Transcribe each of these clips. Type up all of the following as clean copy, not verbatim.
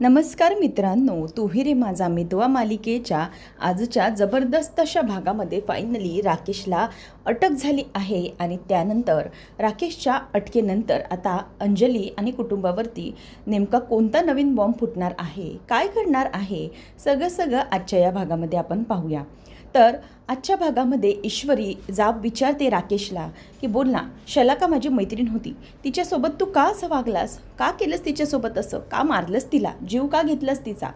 नमस्कार मित्रांनो, तूही रे माझा मितवा मालिकेच्या आजच्या जबरदस्त अशा भागामध्ये फायनली राकेशला अटक झाली आहे आणि त्यानंतर राकेशच्या अटकेनंतर आता अंजली आणि कुटुंबावरती नेमका कोणता नवीन बॉम्ब फुटणार आहे, काय घडणार आहे, सगळं आजच्या या भागामध्ये आपण पाहूया. तर आजच्या भागामध्ये ईश्वरी जाब विचारते राकेशला की बोल ना, शलाका माझी मैत्रीण होती, तिच्यासोबत तू का असं वागलास, का केलंस तिच्यासोबत असं, का मारलंस तिला, जीव का घेतलास तिचा.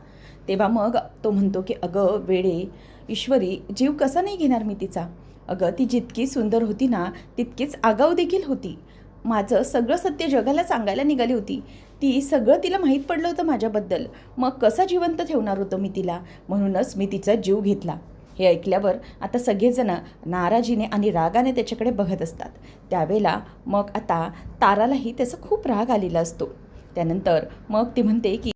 तेव्हा मग तो म्हणतो की अगं वेडे ईश्वरी, जीव कसा नाही घेणार मी तिचा. अगं ती जितकी सुंदर होती ना तितकीच आगाऊ देखील होती. माझं सगळं सत्य जगाला सांगायला निघाली होती. ती सगळं तिला माहीत पडलं होतं माझ्याबद्दल. मग कसा जिवंत ठेवणार होतं मी तिला, म्हणूनच मी तिचा जीव घेतला. हे ऐकल्यावर आता सगळेजण नाराजीने आणि रागाने त्याच्याकडे बघत असतात. त्यावेळेला मग आता तारालाही त्याचा खूप राग आलेला असतो. त्यानंतर मग ती म्हणते की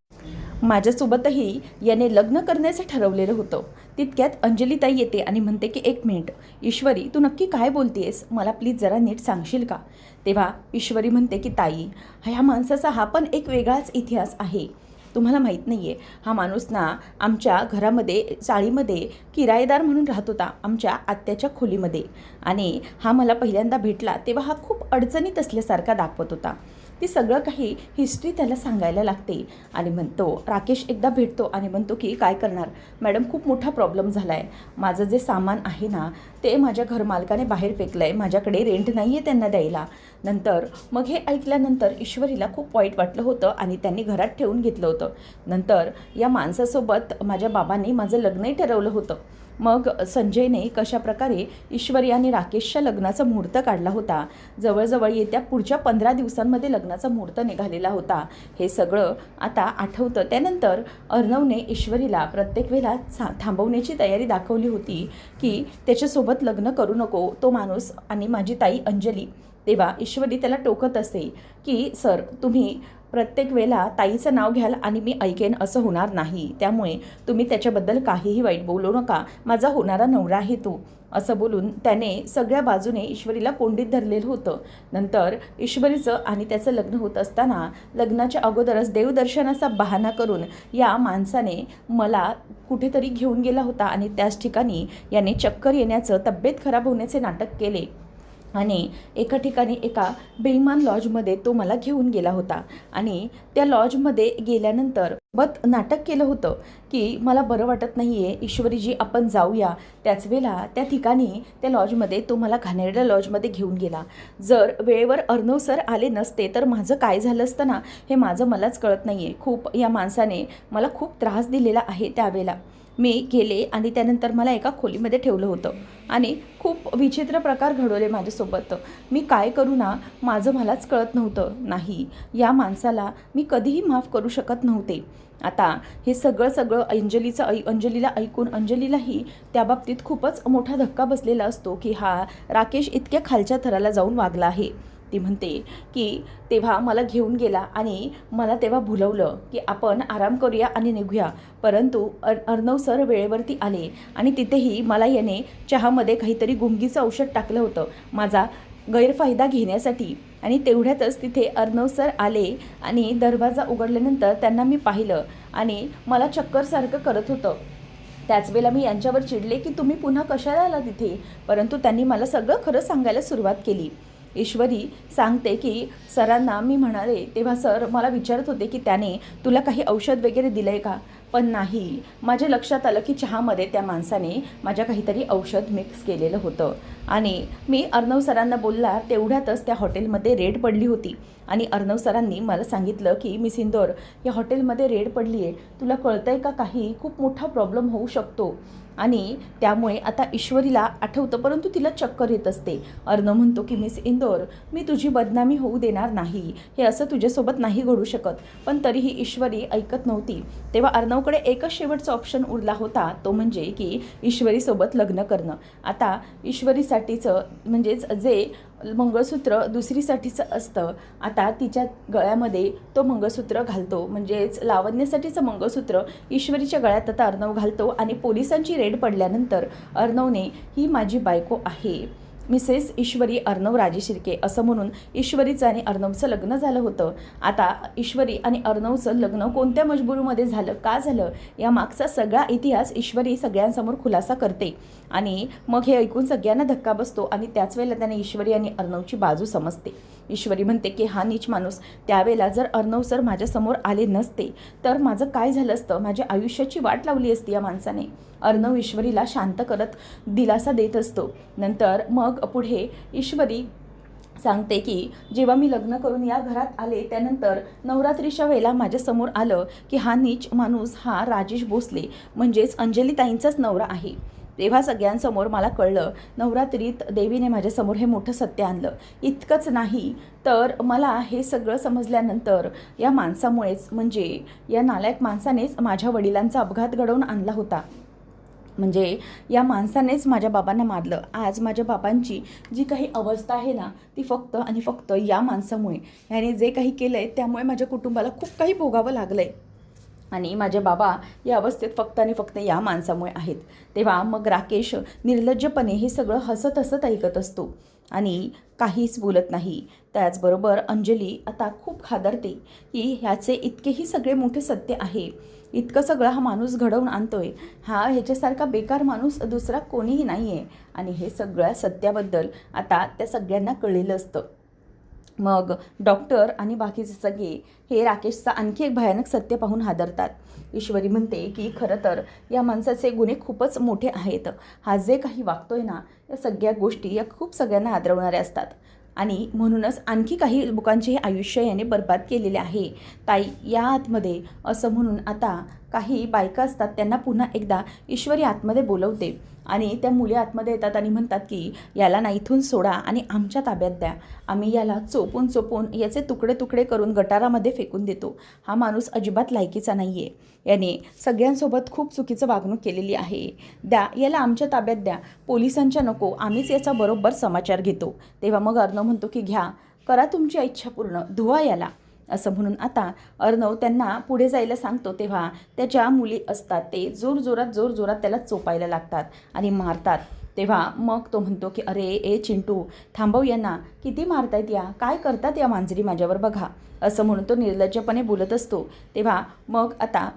माझ्यासोबतही याने लग्न करण्याचं ठरवलेलं होतं. तितक्यात अंजलीताई येते आणि म्हणते की एक मिनिट ईश्वरी, तू नक्की काय बोलतेस, मला प्लीज जरा नीट सांगशील का. तेव्हा ईश्वरी म्हणते की ताई, ह्या माणसाचा हा पण एक वेगळाच इतिहास आहे. तुम्हाला माहीत नाही आहे, हा माणूस ना आमच्या घरामध्ये चाळीमध्ये किरायेदार म्हणून राहत होता, आमच्या आत्याच्या खोलीमध्ये. आणि हा मला पहिल्यांदा भेटला तेव्हा हा खूप अडचणीत असल्यासारखा दाखवत होता. ती सगळं काही हिस्ट्री त्याला सांगायला लागते आणि म्हणतो, राकेश एकदा भेटतो आणि म्हणतो की काय करणार मॅडम, खूप मोठा प्रॉब्लेम झाला आहे. माझं जे सामान आहे ना ते माझ्या घरमालकाने बाहेर फेकलं आहे, माझ्याकडे रेंट नाही आहे त्यांना द्यायला. नंतर मग हे ऐकल्यानंतर ईश्वरीला खूप वाईट वाटलं होतं आणि त्यांनी घरात ठेवून घेतलं होतं. नंतर या माणसासोबत माझ्या बाबांनी माझं लग्नही ठरवलं होतं. मग संजयने कशाप्रकारे ईश्वरी आणि राकेशच्या लग्नाचा मुहूर्त काढला होता. जवळजवळ येत्या पुढच्या 15 दिवसांमध्ये लग्नाचा मुहूर्त निघालेला होता. हे सगळं आता आठवतं. त्यानंतर अर्णवने ईश्वरीला प्रत्येक वेळेला थांबवण्याची तयारी दाखवली होती की त्याच्यासोबत लग्न करू नको तो माणूस आणि माझी ताई अंजली. तेव्हा ईश्वरी त्याला टोकत असे की सर, तुम्ही प्रत्येक वेळेला ताईचं नाव घ्याल आणि मी ऐकेन असं होणार नाही, त्यामुळे तुम्ही त्याच्याबद्दल काहीही वाईट बोलू नका, माझा होणारा नवरा आहे तो. असं बोलून त्याने सगळ्या बाजूने ईश्वरीला कोंडीत धरलेलं होतं. नंतर ईश्वरीचं आणि त्याचं लग्न होत असताना लग्नाच्या अगोदरच देवदर्शनाचा बहाणा करून या माणसाने मला कुठेतरी घेऊन गेला होता आणि त्याच ठिकाणी याने चक्कर येण्याचं, तब्येत खराब होण्याचे नाटक केले आणि एका ठिकाणी एका बेईमान लॉजमध्ये तो मला घेऊन गेला होता. आणि त्या लॉजमध्ये गेल्यानंतर नाटक केलं होतं की मला बरं वाटत नाही आहे ईश्वरीजी, आपण जाऊया. त्याच वेळेला त्या ठिकाणी त्या लॉजमध्ये तो मला घाणेरड्या लॉजमध्ये घेऊन गेला. जर वेळेवर अर्णव सर आले नसते तर माझं काय झालं असतं ना, हे माझं मलाच कळत नाही आहे. खूप या माणसाने मला खूप त्रास दिलेला आहे. त्यावेळेला मी गेले आणि त्यानंतर मला एका खोलीमध्ये ठेवलं होतं आणि खूप विचित्र प्रकार घडवले माझ्यासोबत. मी काय करू ना, माझं मलाच कळत नव्हतं. नाही, या माणसाला मी कधीही माफ करू शकत नव्हते. आता हे सगळं अंजलीला ऐकून अंजलीलाही त्याबाबतीत खूपच मोठा धक्का बसलेला असतो की हा राकेश इतक्या खालच्या थराला जाऊन वागला आहे. ती म्हणते की तेव्हा मला घेऊन गेला आणि मला तेव्हा भुलवलं की आपण आराम करूया आणि निघूया. परंतु अर्णव सर वेळेवरती आले आणि तिथेही मला याने चहामध्ये काहीतरी गुंगीचं औषध टाकलं होतं माझा गैरफायदा घेण्यासाठी. आणि तेवढ्यातच तिथे अर्णव सर आले आणि दरवाजा उघडल्यानंतर त्यांना मी पाहिलं आणि मला चक्करसारखं करत होतं. त्याच वेळेला मी यांच्यावर चिडले की तुम्ही पुन्हा कशाला आला तिथे, परंतु त्यांनी मला सगळं खरं सांगायला सुरुवात केली. ईश्वरी सांगते की सरांना मी म्हणाले तेव्हा सर मला विचारत होते की त्याने तुला काही औषध वगैरे दिलं आहे का, पण नाही. माझ्या लक्षात आलं की चहामध्ये त्या माणसाने माझ्या काहीतरी औषध मिक्स केलेलं होतं. आणि मी अर्णव सरांना बोलला तेवढ्यातच त्या हॉटेलमध्ये रेड पडली होती आणि अर्णव सरांनी मला सांगितलं की मिस इंदोर, या हॉटेलमध्ये रेड पडली आहे, तुला कळतं आहे का, काही खूप मोठा प्रॉब्लेम होऊ शकतो. आणि त्यामुळे आता ईश्वरीला आठवतं परंतु तिला चक्कर येत असते. अर्णव म्हणतो की मिस इंदोर, मी तुझी बदनामी होऊ देणार नाही, हे असं तुझ्यासोबत नाही घडू शकत. पण तरीही ईश्वरी ऐकत नव्हती. तेव्हा अर्णवकडे एकच शेवटचा ऑप्शन उरला होता, तो म्हणजे की ईश्वरीसोबत लग्न करणं. आता ईश्वरीसाठीचं म्हणजेच जे मंगळसूत्र दुसरीसाठीचं असतं, आता तिच्या गळ्यामध्ये तो मंगळसूत्र घालतो, म्हणजेच लावण्यासाठीचं मंगळसूत्र ईश्वरीच्या गळ्यात आता अर्णव घालतो. आणि पोलिसांची रेड पडल्यानंतर अर्णवने ही माझी बायको आहे मिसेस ईश्वरी अर्णव राजे शिर्के असं म्हणून ईश्वरीचं आणि अर्णवचं लग्न झालं होतं. आता ईश्वरी आणि अर्णवचं लग्न कोणत्या मजबुरीमध्ये झालं, का झालं, या मागचा सगळा इतिहास ईश्वरी सगळ्यांसमोर खुलासा करते. आणि मग हे ऐकून सगळ्यांना धक्का बसतो आणि त्याच वेळेला त्याने ईश्वरी आणि अर्णवची बाजू समजते. ईश्वरी म्हणते की हा नीच माणूस त्यावेळेला जर अर्णव सर माझ्यासमोर आले नसते तर माझं काय झालं असतं, माझ्या आयुष्याची वाट लावली असती या माणसाने. अर्णव ईश्वरीला शांत करत दिलासा देत असतो. नंतर मग पुढे ईश्वरी सांगते की जेव्हा मी लग्न करून या घरात आले त्यानंतर नवरात्रीच्या वेळेला माझ्यासमोर आलं की हा नीच माणूस हा राजेश भोसले म्हणजेच अंजलीताईंचाच नवरा आहे. तेव्हा सगळ्यांसमोर मला कळलं, नवरात्रीत देवीने माझ्यासमोर हे मोठं सत्य आणलं. इतकंच नाही तर मला हे सगळं समजल्यानंतर या माणसामुळेच म्हणजे या नालायक माणसानेच माझ्या वडिलांचा अपघात घडवून आणला होता. म्हणजे या माणसानेच माझ्या बाबांना मारलं. आज माझ्या बाबांची जी काही अवस्था आहे ना ती फक्त आणि फक्त या माणसामुळे, याने जे काही केलं आहे त्यामुळे माझ्या कुटुंबाला खूप काही भोगावं लागलं आहे. आणि माझे बाबा या अवस्थेत फक्त आणि फक्त या माणसामुळे आहेत. तेव्हा मग राकेश निर्लज्जपणे हे सगळं हसत हसत ऐकत असतो आणि काहीच बोलत नाही. त्याचबरोबर अंजली आता खूप खादरते की ह्याचे इतकेही सगळे मोठे सत्य आहे, इतकं सगळं हा माणूस घडवून आणतोय, हा ह्याच्यासारखा बेकार माणूस दुसरा कोणीही नाही आहे. आणि हे सगळ्या सत्याबद्दल आता त्या सगळ्यांना कळलेलं असतं. मग डॉक्टर आणि बाकीचे सगळे हे राकेशचा आणखी एक भयानक सत्य पाहून हादरतात. ईश्वरी म्हणते की खरं तर या माणसाचे गुन्हे खूपच मोठे आहेत. हा जे काही वागतोय ना या सगळ्या गोष्टी या खूप सगळ्यांना आदरवणाऱ्या असतात आणि म्हणूनच आणखी काही लोकांचे हे आयुष्य याने बर्बाद केलेले आहे. ताई या आतमध्ये असं म्हणून आता काही बायका असतात त्यांना पुन्हा एकदा ईश्वरी आतमध्ये बोलवते आणि त्या मुली आतमध्ये येतात आणि म्हणतात की याला ना इथून सोडा आणि आमच्या ताब्यात द्या. आम्ही याला चोपून चोपून याचे तुकडे तुकडे करून गटारामध्ये फेकून देतो. हा माणूस अजिबात लायकीचा नाही आहे. याने सगळ्यांसोबत खूप चुकीचं वागणूक केलेली आहे. द्या याला आमच्या ताब्यात द्या, पोलिसांच्या नको, आम्हीच याचा बरोबर समाचार घेतो. तेव्हा मग अर्णव म्हणतो की घ्या, करा तुमची इच्छा पूर्ण, धुवा याला. असं म्हणून आता अर्णव त्यांना पुढे जायला सांगतो. तेव्हा त्याच्या मुली असतात ते जोरजोरात त्याला चोपायला लागतात आणि मारतात. तेव्हा मग तो म्हणतो की अरे ए चिंटू थांबव यांना, किती मारतायत या, काय करतात या मांजरी माझ्यावर बघा. असं म्हणून तो निर्लज्जपणे बोलत असतो. तेव्हा मग आता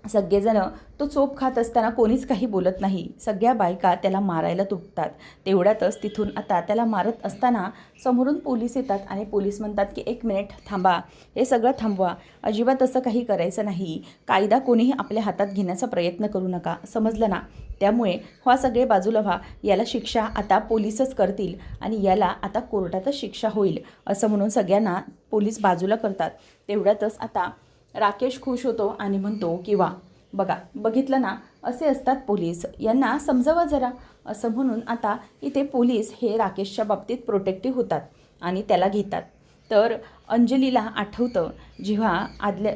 सगळेजण तो चोप खात असताना कोणीच काही बोलत नाही. सगळ्या बायका त्याला मारायला तुटतात. तेवढ्यातच तिथून आता त्याला मारत असताना समोरून पोलीस येतात आणि पोलीस म्हणतात की 1 मिनिट थांबा, हे सगळं थांबवा, अजिबात असं काही करायचं नाही, कायदा कोणीही आपल्या हातात घेण्याचा प्रयत्न करू नका, समजलं ना. त्यामुळे हा सगळे बाजूला व्हा, याला शिक्षा आता पोलीसच करतील आणि याला आता कोर्टातच शिक्षा होईल. असं म्हणून सगळ्यांना पोलीस बाजूला करतात. तेवढ्यातच आता राकेश खुश होतो आणि म्हणतो की वा बघा, बघितलं ना, असे असतात पोलीस, यांना समजावा जरा. असं म्हणून आता इथे पोलीस हे राकेशच्या बाबतीत प्रोटेक्टिव्ह होतात आणि त्याला घेतात. तर अंजलीला आठवतं जेव्हा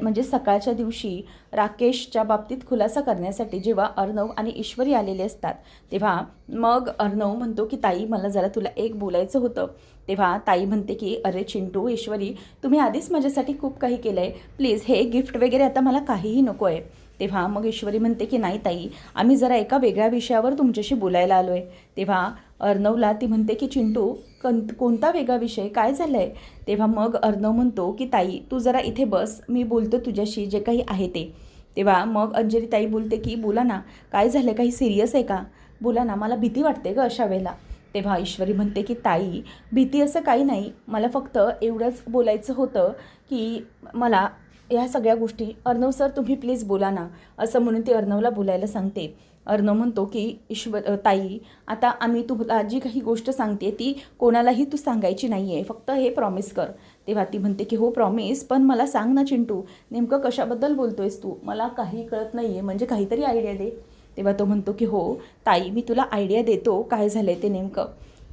म्हणजे सकाळच्या दिवशी राकेशच्या बाबतीत खुलासा करण्यासाठी जेव्हा अर्णव आणि ईश्वरी आलेले असतात तेव्हा मग अर्णव म्हणतो की ताई मला जरा तुला एक बोलायचं होतं. तेव्हा ताई म्हणते की अरे चिंटू ईश्वरी तुम्ही आधीच माझ्यासाठी खूप काही केलं आहे, प्लीज हे गिफ्ट वगैरे आता मला काहीही नको आहे. तेव्हा मग ईश्वरी म्हणते की नाही ताई, आम्ही जरा एका वेगळ्या विषयावर तुमच्याशी बोलायला आलो आहे. तेव्हा अर्णवला ती म्हणते की चिंटू कोणता वेगळा विषय, काय झालं आहे. तेव्हा मग अर्णव म्हणतो की ताई तू जरा इथे बस, मी बोलतो तुझ्याशी जे काही आहे ते. तेव्हा मग अंजली ताई बोलते की बोला ना, काय झालं, काही सिरियस आहे का, बोला ना, मला भीती वाटते गं अशा वेळेला. तेव्हा ईश्वरी म्हणते की ताई भीती असं काही नाही, मला फक्त एवढंच बोलायचं होतं की मला ह्या सगळ्या गोष्टी, अर्णव सर तुम्ही प्लीज बोला ना. असं म्हणून ती अर्णवला बोलायला सांगते. अर्णव म्हणतो की ताई आता आम्ही तुला जी काही गोष्ट सांगते ती कोणालाही तू सांगायची नाही आहे, फक्त हे प्रॉमिस कर. तेव्हा ती म्हणते की हो प्रॉमिस, पण मला सांग ना चिंटू, नेमकं कशाबद्दल बोलतो आहेस तू, मला काही कळत नाही आहे, म्हणजे काहीतरी आयडिया दे. तेव्हा तो म्हणतो की हो ताई मी तुला आयडिया देतो, काय झालं आहे ते नेमकं.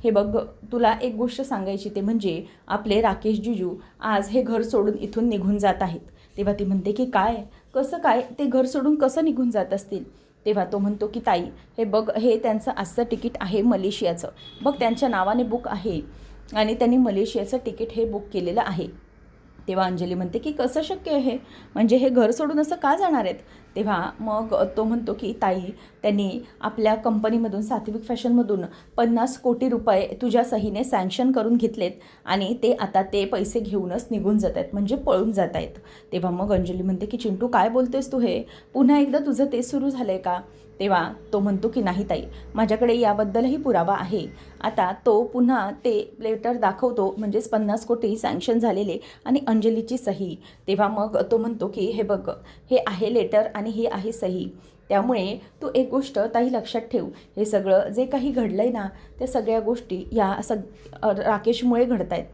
हे बघ तुला एक गोष्ट सांगायची, ते म्हणजे आपले राकेश जिजू आज हे घर सोडून इथून निघून जात आहेत. तेव्हा ती म्हणते की काय, कसं काय, ते घर सोडून कसं निघून जात असतील. तेव्हा तो म्हणतो की ताई हे बघ, हे त्यांचं आजचं तिकीट आहे मलेशियाचं, बघ त्यांच्या नावाने बुक आहे आणि त्यांनी मलेशियाचं तिकीट हे बुक केलेलं आहे. तेव्हा अंजली म्हणते की कसं शक्य आहे, म्हणजे हे घर सोडून असं का जाणार आहेत. तेव्हा मग तो म्हणतो की ताई, त्यांनी आपल्या कंपनीमधून सात्विक फॅशनमधून 50 कोटी रुपये तुझ्या सहीने सँक्शन करून घेतलेत आणि ते आता ते पैसे घेऊनच निघून जात आहेत, म्हणजे पळून जात आहेत. तेव्हा मग अंजली म्हणते की चिंटू काय बोलतेस तू, हे पुन्हा एकदा तुझं ते सुरू झालं आहे का. तेव्हा तो म्हणतो की नाही ताई, माझ्याकडे याबद्दलही पुरावा आहे. आता तो पुन्हा ते लेटर दाखवतो, म्हणजेच 50 कोटी सँक्शन झालेले आणि अंजलीची सही. तेव्हा मग तो म्हणतो की हे बघ, हे आहे लेटर आणि ही आहे सही. त्यामुळे तू एक गोष्ट ताई लक्षात ठेव, हे सगळं जे काही घडलं आहे ना, त्या सगळ्या गोष्टी या राकेशमुळे घडत आहेत.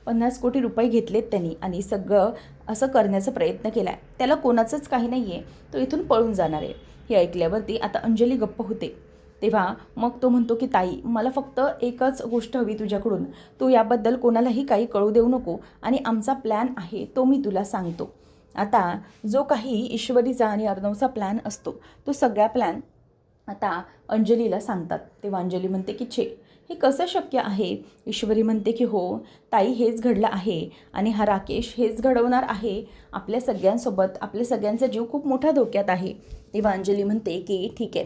50 कोटी रुपये घेतलेत त्यांनी आणि सगळं असं करण्याचा प्रयत्न केला आहे. त्याला कोणाचंच काही नाही आहे, तो इथून पळून जाणार आहे. हे ऐकल्यावरती आता अंजली गप्प होते. तेव्हा मग तो म्हणतो की ताई, मला फक्त एकच गोष्ट हवी तुझ्याकडून, तू याबद्दल कोणालाही काही कळू देऊ नको आणि आमचा प्लॅन आहे तो मी तुला सांगतो. आता जो काही ईश्वरीचा आणि अर्णवचा प्लॅन असतो, तो सगळा प्लॅन आता अंजलीला सांगतात. तेव्हा अंजली म्हणते की छे, हे कसं शक्य आहे. ईश्वरी म्हणते की हो ताई, हेच घडलं आहे आणि हा राकेश हेच घडवणार आहे आपल्या सगळ्यांसोबत. आपल्या सगळ्यांचा जीव खूप मोठ्या धोक्यात आहे. तेव्हा अंजली म्हणते की ठीक आहे,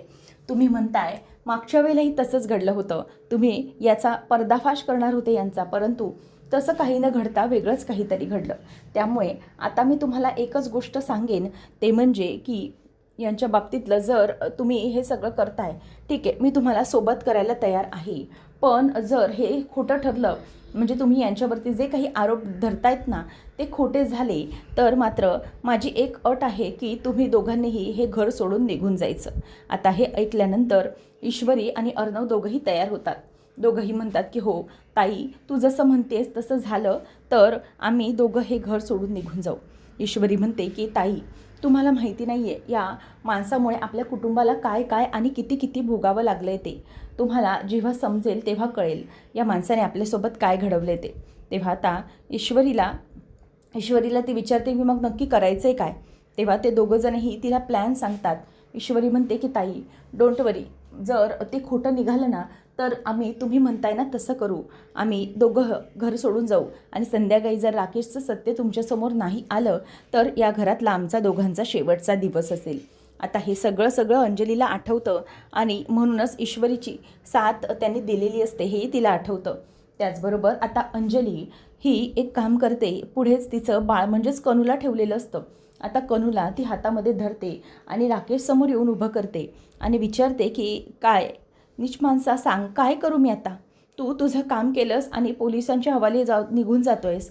तुम्ही म्हणताय मागच्या वेळेलाही तसंच घडलं होतं, तुम्ही याचा पर्दाफाश करणार होते यांचा, परंतु तसं काही न घडता वेगळंच काहीतरी घडलं. त्यामुळे आता मी तुम्हाला एकच गोष्ट सांगेन, ते म्हणजे की यांच्या बाबतीतलं जर तुम्ही हे सगळं करताय, ठीक आहे, मी तुम्हाला सोबत करायला तयार आहे. पण जर हे खोटं ठरलं, म्हणजे तुम्ही यांच्यावरती जे काही आरोप धरतायत ना ते खोटे झाले, तर मात्र माझी एक अट आहे की तुम्ही दोघांनीही हे घर सोडून निघून जायचं. आता हे ऐकल्यानंतर ईश्वरी आणि अर्णव दोघंही तयार होतात. दोघंही म्हणतात की हो ताई, तू जसं म्हणतेस तसं झालं तर आम्ही दोघं हे घर सोडून निघून जाऊ. ईश्वरी म्हणते की ताई, तुम्हाला माहिती नाही आहे या माणसामुळे आपल्या कुटुंबाला काय काय आणि किती किती भोगावं लागलं आहे. ते तुम्हाला जेव्हा समजेल तेव्हा कळेल या माणसाने आपल्यासोबत काय घडवले ते. तेव्हा आता ईश्वरीला ती विचारते की मग नक्की करायचं आहे काय. तेव्हा ते दोघंजणही तिला प्लॅन सांगतात. ईश्वरी म्हणते की ताई, डोंट वरी, जर ते खोटं निघालं ना तर तुम्ही म्हणताय ना तसं करू. आम्ही दोघं घर सोडून जाऊ आणि संध्याकाळी जर राकेशचं सत्य तुमच्यासमोर नाही आलं तर या घरातला आमचा दोघांचा शेवटचा दिवस असेल. आता हे सगळं अंजलीला आठवतं आणि म्हणूनच ईश्वरीची साथ त्यांनी दिलेली असते हेही तिला आठवतं. त्याचबरोबर आता अंजली ही एक काम करते, पुढेच तिचं बाळ म्हणजेच कनूला ठेवलेलं असतं. आता कनूला ती हातामध्ये धरते आणि राकेश समोर येऊन उभं करते आणि विचारते की काय नीच माणसा, सांग काय करू मी आता. तू तुझं काम केलंस आणि पोलिसांच्या हवाले निघून जातोयस.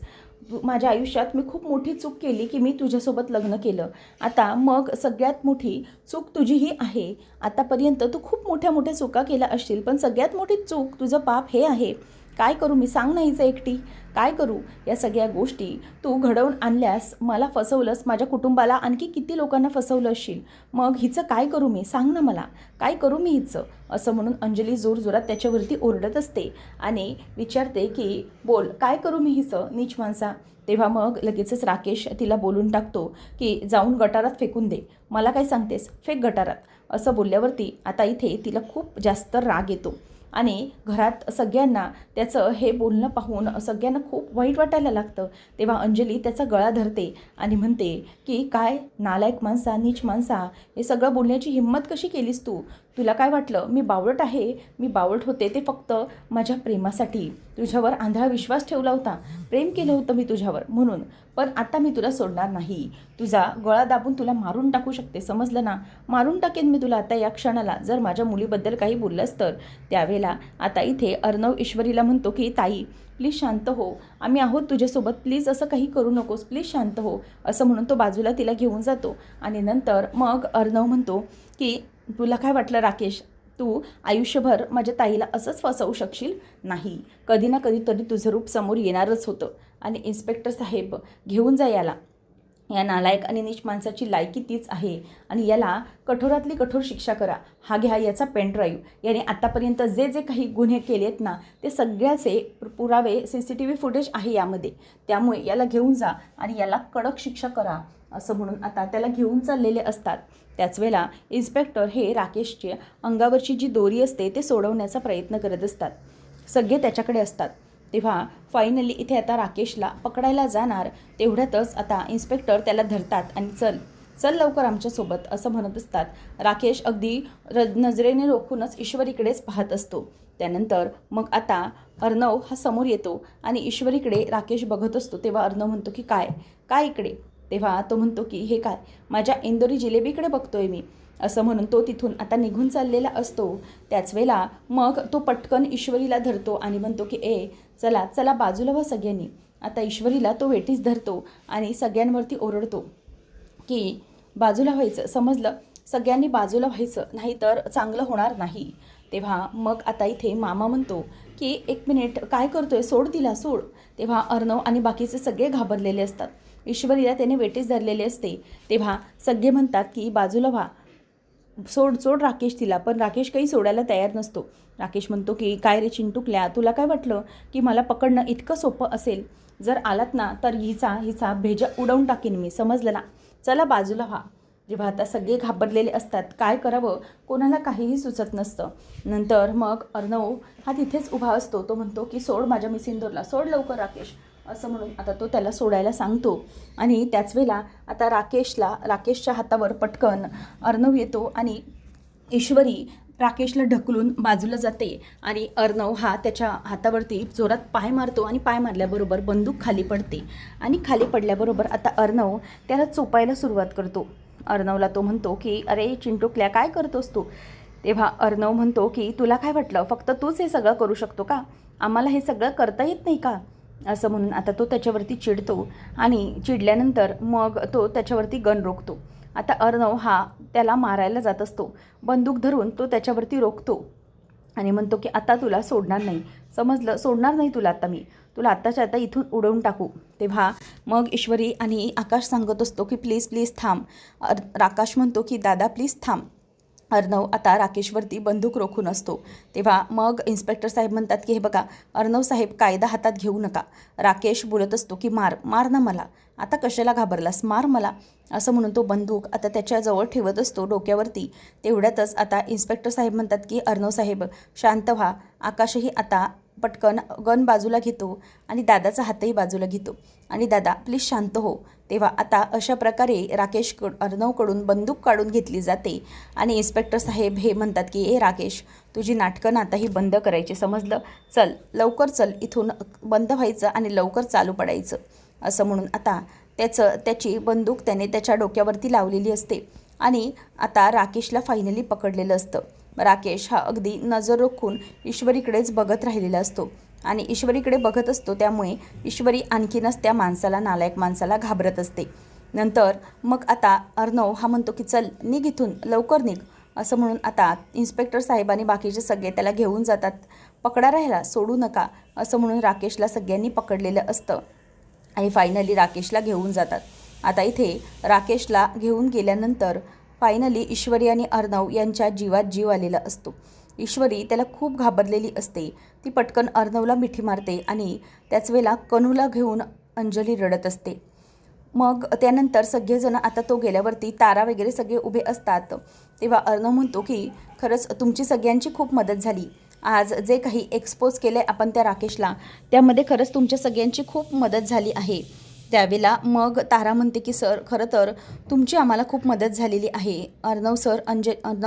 माझ्या आयुष्यात मी खूप मोठी चूक केली की मी तुझ्यासोबत लग्न केलं. आता मग सगळ्यात मोठी चूक तुझी ही आहे. आतापर्यंत तू खूप मोठ्या मोठ्या चुका केल्या असतील, पण सगळ्यात मोठी चूक, तुझं पाप हे आहे. काय करू मी, सांग ना हिचं एकटी, काय करू. या सगळ्या गोष्टी तू घडवून आणल्यास, मला फसवलंस, माझ्या कुटुंबाला आणखी किती लोकांना फसवलं असशील. मग हिचं काय करू मी, सांग ना मला, काय करू मी हिचं. असं म्हणून अंजली जोरजोरात त्याच्यावरती ओरडत असते आणि विचारते की बोल काय करू मी हिचं नीच माणसा. तेव्हा मग लगेचच राकेश तिला बोलून टाकतो की जाऊन गटारात फेकून दे. मला काय सांगतेस, फेक गटारात. असं बोलल्यावरती आता इथे तिला खूप जास्त राग येतो आणि घरात सगळ्यांना त्याचं हे बोलणं पाहून सगळ्यांना खूप वाईट वाटायला लागतं. तेव्हा अंजली त्याचा गळा धरते आणि म्हणते की काय नालायक माणसा, नीच माणसा, हे सगळं बोलण्याची हिंमत कशी केलीस तू. तुला काय वाटलं मी बावळट आहे. मी बावळट होते ते फक्त माझ्या प्रेमासाठी. तुझ्यावर आंधळा विश्वास ठेवला होता, प्रेम केलं होतं मी तुझ्यावर म्हणून. पण आता मी तुला सोडणार नाही. तुझा गळा दाबून तुला मारून टाकू शकते, समजलं ना. मारून टाकेन मी तुला आता या क्षणाला जर माझ्या मुलीबद्दल काही बोललंस तर. त्यावेळेला आता इथे अर्णव ईश्वरीला म्हणतो की ताई प्लीज शांत हो, आम्ही आहोत तुझ्यासोबत, प्लीज असं काही करू नकोस, प्लीज शांत हो. असं म्हणून तो बाजूला तिला घेऊन जातो आणि नंतर मग अर्णव म्हणतो की तुला काय वाटलं राकेश, तू आयुष्यभर माझ्या ताईला असंच फसवू शकशील नाही. कधी ना कधी तरी तुझं रूप समोर येणारच होतं. आणि इन्स्पेक्टर साहेब घेऊन जा याला. या नालायक आणि नीच माणसाची लायकी तीच आहे आणि याला कठोरातली कठोर शिक्षा करा. हा घ्या याचा पेनड्राईव्ह. याने आत्तापर्यंत जे जे काही गुन्हे केलेत ना ते सगळ्याचे पुरावे, CCTV फुटेज आहे यामध्ये. त्यामुळे याला घेऊन जा आणि याला कडक शिक्षा करा. असं म्हणून आता त्याला घेऊन चाललेले असतात. त्याच वेळेला इन्स्पेक्टर हे राकेशच्या अंगावरची जी दोरी असते ते सोडवण्याचा प्रयत्न करत असतात. सगळे त्याच्याकडे असतात. तेव्हा फायनली इथे आता राकेशला पकडायला जाणार तेवढ्यातच आता इन्स्पेक्टर त्याला धरतात आणि चल चल लवकर आमच्यासोबत असं म्हणत असतात। राकेश अगदी नजरेने रोखूनच ईश्वरीकडेच पाहत असतो। त्यानंतर मग आता अर्णव हा समोर येतो आणि ईश्वरीकडे राकेश बघत असतो। तेव्हा अर्णव म्हणतो की काय काय इकडे? तेव्हा तो म्हणतो की हे काय, माझ्या इंदोरी जिलेबीकडे बघतोय मी, असं म्हणून तो तिथून आता निघून चाललेला असतो। त्याच वेळेला मग तो पटकन ईश्वरीला धरतो आणि म्हणतो की चला चला बाजूला व्हा सगळ्यांनी। आता ईश्वरीला तो वेठीस धरतो आणि सगळ्यांवरती ओरडतो की बाजूला व्हायचं, समजलं, सगळ्यांनी बाजूला व्हायचं, नाही तर चांगलं होणार नाही। तेव्हा मग आता इथे मामा म्हणतो की 1 मिनिट काय करतोय, सोड तिला सोड। तेव्हा अर्णव आणि बाकीचे सगळे घाबरलेले असतात। ईश्वरीला त्याने वेठीस धरलेले असते। तेव्हा सगळे म्हणतात की बाजूला व्हा, सोड सोड राकेश तिला, पण राकेश काही सोडायला तयार नसतो। राकेश म्हणतो की काय रे चिंटुकल्या, तुला काय वाटलं की मला पकडणं इतकं सोपं असेल? जर आलात ना तर हिचा भेजा उडवून टाकीन मी, समजलं ना, चला बाजूला व्हा। जेव्हा आता सगळे घाबरलेले असतात, काय करावं कोणाला काहीही सुचत नसतं। नंतर मग अर्णव हा तिथेच उभा असतो। तो म्हणतो की सोड माझ्या मिस इंदोरला, सोड लवकर राकेश, असं म्हणून आता तो त्याला सोडायला सांगतो। आणि त्याच वेळेला आता राकेशच्या हातावर पटकन अर्णव येतो आणि ईश्वरी राकेशला ढकलून बाजूला जाते आणि अर्णव हा त्याच्या हातावरती जोरात पाय मारतो आणि पाय मारल्याबरोबर बंदूक खाली पडते आणि खाली पडल्याबरोबर आता अर्णव त्याला चोपायला सुरुवात करतो। अर्णवला तो म्हणतो की अरे चिंटुकल्या काय करतोस तू? तेव्हा अर्णव म्हणतो की तुला काय वाटलं फक्त तूच हे सगळं करू शकतो का? आम्हाला हे सगळं करता येत नाही का? असं म्हणून आता तो त्याच्यावरती चिडतो आणि चिडल्यानंतर मग तो त्याच्यावरती गन रोखतो। आता अर्णव हा त्याला मारायला जात असतो, बंदूक धरून तो त्याच्यावरती रोखतो आणि म्हणतो की आता तुला सोडणार नाही, समजलं, सोडणार नाही तुला, आता मी तुला आत्ताच्या आता इथून उडवून टाकू। तेव्हा मग ईश्वरी आणि आकाश सांगत असतो की प्लीज प्लीज थांब। आकाश म्हणतो की दादा प्लीज थांब। अर्णव आता राकेशवरती बंदूक रोखून असतो। तेव्हा मग इन्स्पेक्टर साहेब म्हणतात की हे बघा अर्णव साहेब, कायदा हातात घेऊ नका। राकेश बोलत असतो की मार ना मला, आता कशाला घाबरलास, मार मला, असं म्हणून तो बंदूक आता त्याच्याजवळ ठेवत असतो डोक्यावरती। तेवढ्यातच आता इन्स्पेक्टर साहेब म्हणतात की अर्णव साहेब शांत व्हा। आकाशही आता पटकन गन बाजूला घेतो आणि दादाचा हातही बाजूला घेतो आणि दादा प्लीज शांत हो। तेव्हा आता अशा प्रकारे अर्णवकडून बंदूक काढून घेतली जाते आणि इन्स्पेक्टर साहेब हे म्हणतात की राकेश, तुझी नाटकं आता ही बंद करायची, समजलं, चल लवकर चल, इथून बंद व्हायचं आणि लवकर चालू पडायचं, असं म्हणून आता त्याची बंदूक त्याने त्याच्या डोक्यावरती लावलेली असते आणि आता राकेशला फायनली पकडलेलं असतं। राकेश हा अगदी नजर रोखून ईश्वरीकडेच बघत राहिलेला असतो आणि ईश्वरीकडे बघत असतो, त्यामुळे ईश्वरी आणखीनच त्या माणसाला, नालायक माणसाला घाबरत असते। नंतर मग आता अर्णव हा म्हणतो की चल निघ इथून, लवकर निघ, असं म्हणून आता इन्स्पेक्टर साहेब आणि बाकीचे सगळे त्याला घेऊन जातात। पकडा राहिला, सोडू नका, असं म्हणून राकेशला सगळ्यांनी पकडलेलं असतं आणि फायनली राकेशला घेऊन जातात। आता इथे राकेशला घेऊन गेल्यानंतर फायनली ईश्वरी आणि अर्णव यांच्या जीवात जीव आलेला असतो। ईश्वरी त्याला खूप घाबरलेली असते, ती पटकन अर्णवला मिठी मारते आणि त्याच वेळेला कनूला घेऊन अंजली रडत असते। मग त्यानंतर सगळेजण आता तो गेल्यावरती तारा वगैरे सगळे उभे असतात। तेव्हा अर्णव म्हणतो की खरंच तुमची सगळ्यांची खूप मदत झाली, आज जे काही एक्सपोज केलं आहे आपण त्या राकेशला, त्यामध्ये खरंच तुमच्या सगळ्यांची खूप मदत झाली आहे। त्यावेळेला मग तारा म्हणते की सर खरं तर तुमची आम्हाला खूप मदत झालेली आहे। अर्णव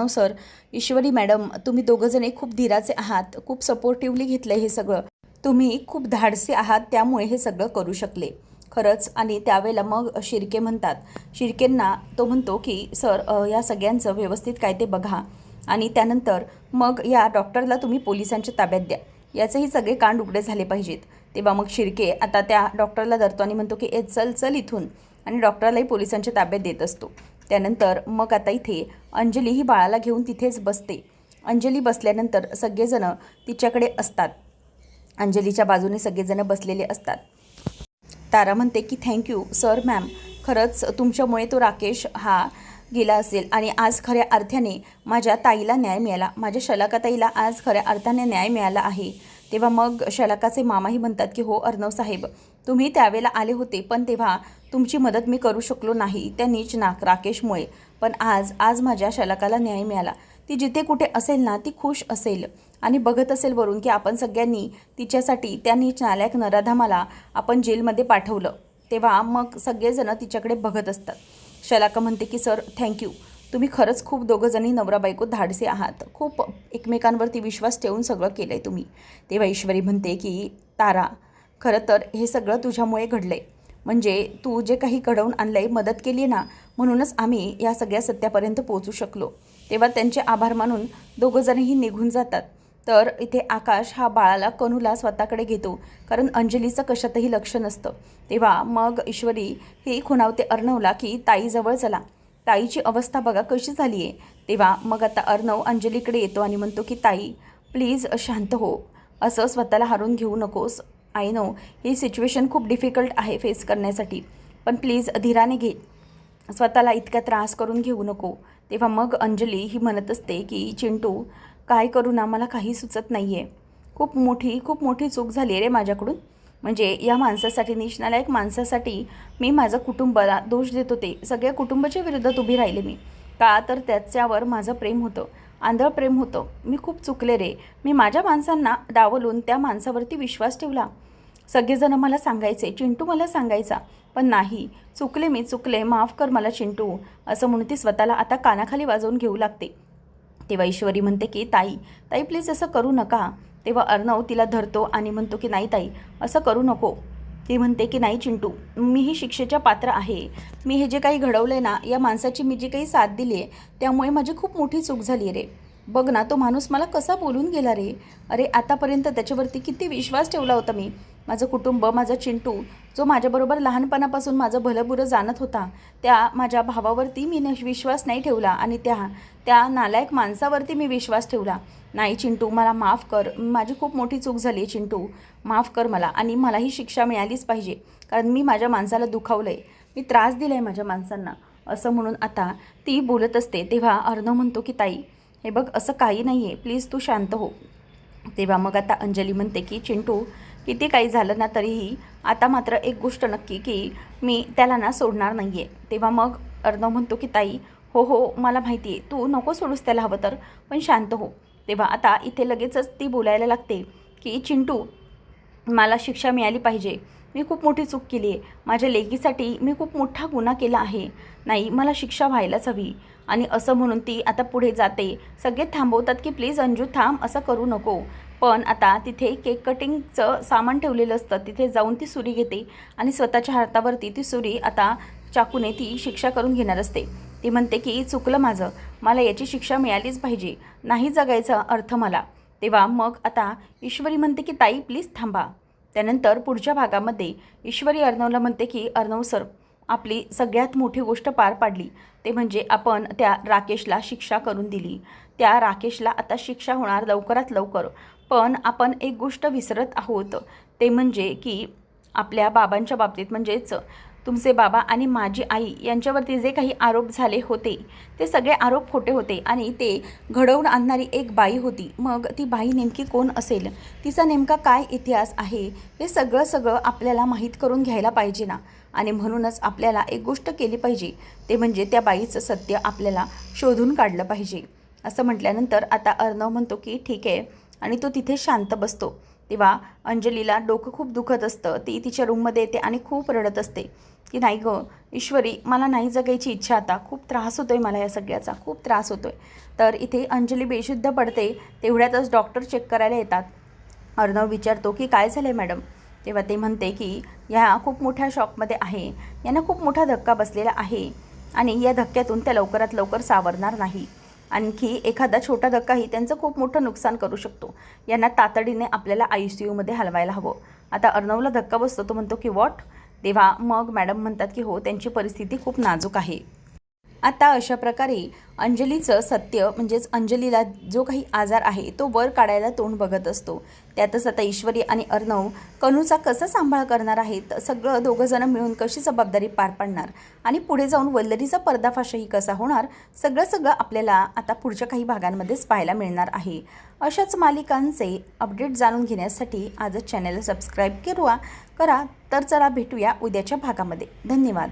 सर, ईश्वरी मॅडम, तुम्ही दोघंजणे खूप धीराचे आहात, खूप सपोर्टिव्हली घेतलं हे सगळं, तुम्ही खूप धाडसी आहात, त्यामुळे हे सगळं करू शकले खरंच। आणि त्यावेळेला मग शिर्के म्हणतात, शिर्केंना तो म्हणतो की सर या सगळ्यांचं व्यवस्थित काय ते बघा आणि त्यानंतर मग या डॉक्टरला तुम्ही पोलिसांच्या ताब्यात द्या, याचेही सगळे कांड उघडे झाले पाहिजेत। तेव्हा मग शिर्के आता त्या डॉक्टरला धरतो आणि म्हणतो की चल चल इथून, आणि डॉक्टरलाही पोलिसांच्या ताब्यात देत असतो। त्यानंतर मग आता इथे अंजली ही बाळाला घेऊन तिथेच बसते। अंजली बसल्यानंतर सगळेजण तिच्याकडे असतात, अंजलीच्या बाजूने सगळेजण बसलेले असतात। तारा म्हणते की थँक्यू सर मॅम, खरंच तुमच्यामुळे तो राकेश हा गेला असेल आणि आज खऱ्या अर्थाने माझ्या ताईला न्याय मिळाला, माझ्या शलाका ताईला आज खऱ्या अर्थाने न्याय मिळाला आहे। तेव्हा मग शलाकाचे मामाही म्हणतात की हो अर्णव साहेब, तुम्ही त्यावेळेला आले होते, पण तेव्हा तुमची मदत मी करू शकलो नाही त्या नीच राकेशमुळे, पण आज माझ्या शलाकाला न्याय मिळाला, ती जिथे कुठे असेल ना ती खुश असेल आणि बघत असेल वरून की आपण सगळ्यांनी तिच्यासाठी त्यांनी नालायक नराधमाला आपण जेलमध्ये पाठवलं, तेव्हा मग सगळेजण तिच्याकडे बघत असतात. शलाका म्हणते की सर थँक्यू, तुम्ही खरंच खूप दोघंजणी नवरा बायको धाडसे आहात, खूप एकमेकांवरती विश्वास ठेवून सगळं केलं आहे तुम्ही. तेव्हा ईश्वरी म्हणते की तारा, खरं तर हे सगळं तुझ्यामुळे घडलं आहे, म्हणजे तू जे काही घडवून आणलं आहे, मदत केली आहे ना, म्हणूनच आम्ही या सगळ्या सत्यापर्यंत पोहोचू शकलो. तेव्हा त्यांचे आभार मानून दोघंजणही निघून जातात. तर इथे आकाश हा बाळाला कनूला स्वतःकडे घेतो, कारण अंजलीचं कशातही लक्ष नसतं. तेव्हा मग ईश्वरी ही खुणावते अर्णवला की ताईजवळ चला, ताईची अवस्था बघा कशी झाली आहे. तेव्हा मग आता अर्णव अंजलीकडे येतो आणि म्हणतो की ताई प्लीज शांत हो, असं स्वतःला हारून घेऊ नकोस. आय नो ही सिच्युएशन खूप डिफिकल्ट आहे फेस करण्यासाठी, पण प्लीज धीराने घे, स्वतःला इतका त्रास करून घेऊ नको. तेव्हा मग अंजली ही म्हणत असते की चिंटू काय करू ना, मला काही सुचत नाही आहे, खूप मोठी चूक झाली आहे रे माझ्याकडून. म्हणजे या माणसासाठी, निष्णालायक माणसासाठी मी माझं कुटुंबाला दोष देत होते, सगळ्या कुटुंबाच्या विरोधात उभी राहिले मी, का तर त्याच्यावर माझं प्रेम होतं, आंधळ प्रेम होतं. मी खूप चुकले रे, मी माझ्या माणसांना डावलून त्या माणसावरती विश्वास ठेवला. सगळेजण मला सांगायचे चिंटू मला सांगायचा, पण नाही, चुकले, माफ कर मला चिंटू, असं म्हणून ती स्वतःला आता कानाखाली वाजवून घेऊ लागते. तेव्हा ईश्वरी म्हणते की ताई प्लीज असं करू नका. तेव्हा अर्णव तिला धरतो आणि म्हणतो की नाही ताई असं करू नको. ती म्हणते की नाही चिंटू, मी ही शिक्षेच्या पात्र आहे, मी हे जे काही घडवलं आहे ना, या माणसाची मी जी काही साथ दिली आहे त्यामुळे माझी खूप मोठी चूक झाली आहे रे. बघ ना तो माणूस मला कसा बोलून गेला रे, अरे आतापर्यंत त्याच्यावरती किती विश्वास ठेवला होता मी, माझं कुटुंब, माझा चिंटू जो माझ्याबरोबर लहानपणापासून माझं भलंबुरं जाणत होता, त्या माझ्या भावावरती मी विश्वास नाही ठेवला आणि त्या नालायक माणसावरती मी विश्वास ठेवला. नाही चिंटू मला माफ कर, माझी खूप मोठी चूक झाली आहे चिंटू, माफ कर मला, आणि मला ही शिक्षा मिळालीच पाहिजे, कारण मी माझ्या माणसाला दुखावलं आहे, मी त्रास दिला आहे माझ्या माणसांना, असं म्हणून आता ती बोलत असते. तेव्हा अर्णव म्हणतो की ताई हे बघ असं काही नाही आहे, प्लीज तू शांत हो. तेव्हा मग आता अंजली म्हणते की चिंटू किती काही झालं ना तरीही आता मात्र एक गोष्ट नक्की की मी त्याला ना सोडणार नाही आहे. तेव्हा मग अर्णव म्हणतो की ताई हो मला माहिती आहे, तू नको सोडूस त्याला हवं तर, पण शांत हो. तेव्हा आता इथे लगेचच ती बोलायला लागते की चिंटू मला शिक्षा मिळाली पाहिजे, मी खूप मोठी चूक केली आहे, माझ्या लेकीसाठी मी खूप मोठा गुन्हा केला आहे, नाही मला शिक्षा व्हायलाच हवी. आणि असं म्हणून ती आता पुढे जाते. सगळे थांबवतात की प्लीज अंजू थांब, असं करू नको. पण आता तिथे केक कटिंगचं सामान ठेवलेलं असतं, तिथे जाऊन ती सुरी घेते आणि स्वतःच्या हातावरती ती सुरी आता चाकूने ती शिक्षा करून घेणार असते. ती म्हणते की चुकलं माझं, मला याची शिक्षा मिळालीच पाहिजे, नाही जगायचा अर्थ मला. तेव्हा मग आता ईश्वरी म्हणते की ताई प्लीज थांबा. त्यानंतर पुढच्या भागामध्ये ईश्वरी अर्णवला म्हणते की अर्णव सर आपली सगळ्यात मोठी गोष्ट पार पाडली, ते म्हणजे आपण त्या राकेशला शिक्षा करून दिली. त्या राकेशला आता शिक्षा होणार लवकरात लवकर. पण आपण एक गोष्ट विसरत आहोत, ते म्हणजे की आपल्या बाबांच्या बाबतीत, म्हणजेच तुमचे बाबा आणि माझी आई यांच्यावरती जे काही आरोप झाले होते ते सगळे आरोप खोटे होते आणि ते घडवून आणणारी एक बाई होती. मग ती बाई नेमकी कोण असेल, तिचा नेमका काय इतिहास आहे, हे सगळं आपल्याला माहीत करून घ्यायला पाहिजे ना. आणि म्हणूनच आपल्याला एक गोष्ट केली पाहिजे, ते म्हणजे त्या बाईचं सत्य आपल्याला शोधून काढलं पाहिजे. असं म्हटल्यानंतर आता अर्णव म्हणतो की ठीक आहे, आणि तो तिथे शांत बसतो. तेव्हा अंजलीला डोकं खूप दुखत असतं, ती तिच्या रूममध्ये येते आणि खूप रडत असते की नाही गं ईश्वरी, मला नाही जगायची इच्छा, आता खूप त्रास होतो आहे मला, या सगळ्याचा खूप त्रास होतो आहे. तर इथे अंजली बेशुद्ध पडते. तेवढ्यातच डॉक्टर चेक करायला येतात. अर्णव विचारतो की काय झालं आहे मॅडम. तेव्हा ते म्हणते की ह्या खूप मोठ्या शॉकमध्ये आहे, यांना खूप मोठा धक्का बसलेला आहे आणि या धक्क्यातून त्या लवकरात लवकर सावरणार नाही. आणखी एखादा छोटा धक्काही त्यांचं खूप मोठं नुकसान करू शकतो. यांना तातडीने आपल्याला ICUमध्ये हलवायला हवं. आता अर्णवला धक्का बसतो, तो म्हणतो की व्हॉट. तेव्हा मग मॅडम म्हणतात की हो त्यांची परिस्थिती खूप नाजूक आहे. आता अशा प्रकारे अंजलीचं सत्य, म्हणजेच अंजलीला जो काही आजार आहे तो वर काढायला तोंड बघत असतो. त्यातच आता ईश्वरी आणि अर्णव कनूचा कसा सांभाळ करणार आहेत, सगळं दोघंजणं मिळून कशी जबाबदारी पार पाडणार आणि पुढे जाऊन वल्लरीचा पर्दाफाशही कसा होणार, सगळं आपल्याला आता पुढच्या काही भागांमध्येच पाहायला मिळणार आहे. अशाच मालिकांचे अपडेट जाणून घेण्यासाठी आजच चॅनलला सबस्क्राईब करा. तर चला भेटूया उद्याच्या भागामध्ये. धन्यवाद.